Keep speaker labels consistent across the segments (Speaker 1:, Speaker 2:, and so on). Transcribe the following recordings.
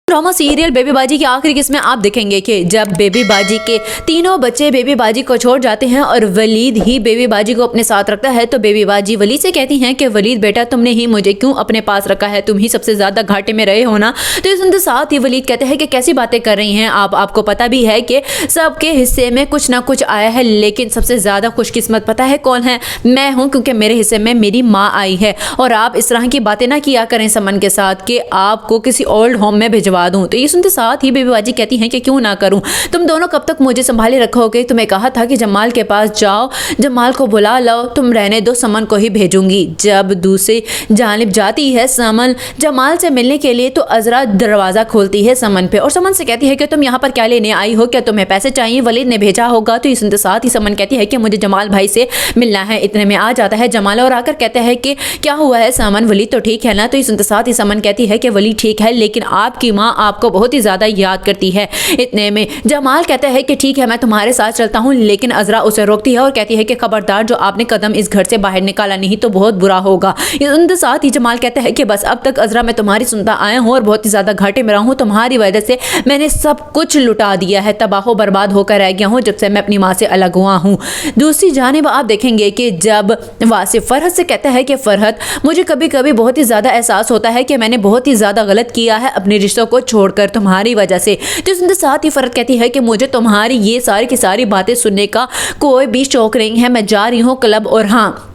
Speaker 1: Drama serial baby बाजी की आखिरी किस्म में आप देखेंगे कि जब बेबी बाजी के तीनों बच्चे बेबी बाजी को छोड़ जाते हैं और वलीद ही बेबी बाजी को अपने साथ रखता है, तो बेबी बाजी वलीद से कहती हैं कि वलीद बेटा, तुमने ही मुझे क्यों अपने पास रखा है, तुम ही सबसे ज्यादा घाटे में रहे हो ना। तो इस उनके साथ ही वलीद कहते हैं कि कैसी बातें कर रही हैं आपको पता भी है कि सबके हिस्से में कुछ ना कुछ आया है, लेकिन सबसे ज्यादा खुशकिस्मत पता है कौन है? मैं हूँ, क्योंकि मेरे हिस्से में मेरी माँ आई है। और आप इस तरह की बातें ना किया करें समन के साथ कि आपको किसी ओल्ड होम में भिजवा दूं। तो ये सुनते साथ ही बेबी बाजी कहती हैं कि क्यों ना करूं, तुम दोनों कब तक मुझे संभाले रखोगे? तुम्हें कहा था कि जमाल के पास जाओ, जमाल को बुला लो, तुम रहने दो, समन को ही भेजूंगी। जब दूसरी जानिब जाती है समन जमाल से मिलने के लिए, तो अजरा दरवाजा खोलती है समन पे और समन से कहती है कि तुम यहाँ पर क्या लेने आई हो, क्या तुम्हें पैसे चाहिए? वलीद ने भेजा होगा। तो ये सुनते साथ ही समन कहती है कि मुझे जमाल भाई से मिलना है। इतने में आ जाता है जमाल और आकर कहता है कि क्या हुआ है समन, वलीद तो ठीक है ना? तो ये सुनते साथ ही समन कहती है कि वलीद ठीक है, लेकिन आपकी माँ आपको बहुत ही ज्यादा याद करती है। इतने में जमाल कहता है कि ठीक है, मैं तुम्हारे साथ चलता हूँ, लेकिन अजरा उसे रोकती है और कहती है कि खबरदार, जो आपने कदम इस घर से बाहर निकाला नहीं तो बहुत बुरा होगा। उनके साथ ही जमाल कहता है कि बस अब तक अजरा मैं तुम्हारी सुनता आया हूँ और बहुत ही ज्यादा घाटे में रहा हूँ, तुम्हारी वजह से मैंने सब कुछ लुटा दिया है, तबाह बर्बाद होकर रह गया हूँ जब से मैं अपनी माँ से अलग हुआ हूँ। दूसरी जानिब आप देखेंगे कि जब वासिफ फरहत से कहता है कि फरहत, मुझे कभी कभी बहुत ही ज्यादा एहसास होता है कि मैंने बहुत ही ज्यादा गलत किया है अपने रिश्तों को छोड़कर तुम्हारी वजह से। तो इसके साथ ही फरहत कहती है कि मुझे तुम्हारी ये सारी की सारी बातें सुनने का कोई भी शौक नहीं है, मैं जा रही हूँ क्लब, और हाँ,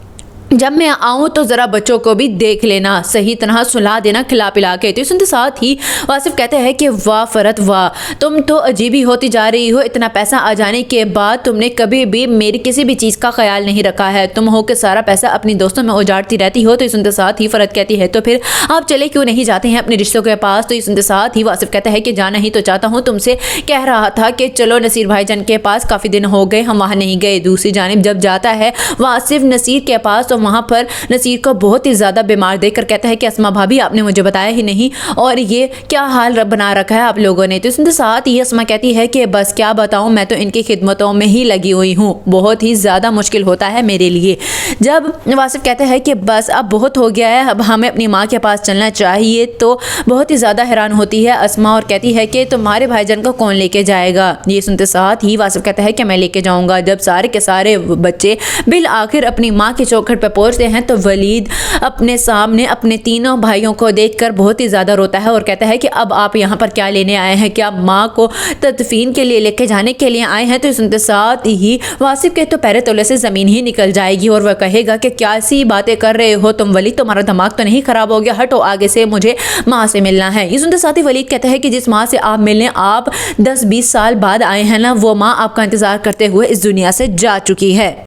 Speaker 1: जब मैं आऊँ तो ज़रा बच्चों को भी देख लेना, सही तरह सुला देना खिला पिला के। तो इसके साथ ही वासिफ कहते हैं कि वाह फरहत वाह, तुम तो अजीब ही होती जा रही हो। इतना पैसा आ जाने के बाद तुमने कभी भी मेरी किसी भी चीज़ का ख्याल नहीं रखा है, तुम हो के सारा पैसा अपनी दोस्तों में उजाड़ती रहती हो। तो इसके साथ ही फरहत कहती है तो फिर आप चले क्यों नहीं जाते हैं अपने रिश्तों के पास? तो इसके साथ ही वासिफ कहता है कि जाना ही तो चाहता हूँ, तुमसे कह रहा था कि चलो नसीर भाईजान के पास, काफ़ी दिन हो गए हम वहाँ नहीं गए। दूसरी जानिब जब जाता है वासिफ नसीर के पास, तो वहाँ पर नसीर को बहुत ही ज़्यादा बीमार देखकर कहता है कि अस्मा भाभी, आपने मुझे बताया ही नहीं, और ये क्या हाल बना रखा है आप लोगों ने? तो इसके साथ ही अस्मा कहती है कि बस क्या बताऊं, मैं तो इनकी खिदमतों में ही लगी हुई हूँ, बहुत ही ज़्यादा मुश्किल होता है मेरे लिए। जब वासिफ कहता है कि बस अब बहुत हो गया है, अब हमें अपनी माँ के पास चलना चाहिए, तो बहुत ही ज़्यादा हैरान होती है अस्मा और कहती है कि तुम्हारे भाईजान को कौन लेके जाएगा? ये सुनते साथ ही वासिफ कहता है कि मैं लेके जाऊँगा। जब सारे के सारे बच्चे बिल आखिर अपनी माँ की चौखट पर पहुँचते हैं, तो वलीद अपने सामने अपने तीनों भाइयों को देखकर बहुत ही ज़्यादा रोता है और कहता है कि अब आप यहाँ पर क्या लेने आए हैं? क्या माँ को तदफीन के लिए लेके जाने के लिए आए हैं? तो सुनते साथ ही वासिफ के तो पैरे तले से ज़मीन ही निकल जाएगी और वह कहेगा कि क्या सी बातें कर रहे हो तुम वलीद, तुम्हारा दिमाग तो नहीं खराब हो गया? हटो आगे से, मुझे माँ से मिलना है। ये सुनते साथ ही वलीद कहता है कि जिस माँ से आप मिलने आप 10-20 साल बाद आए हैं ना, वो माँ आपका इंतज़ार करते हुए इस दुनिया से जा चुकी है।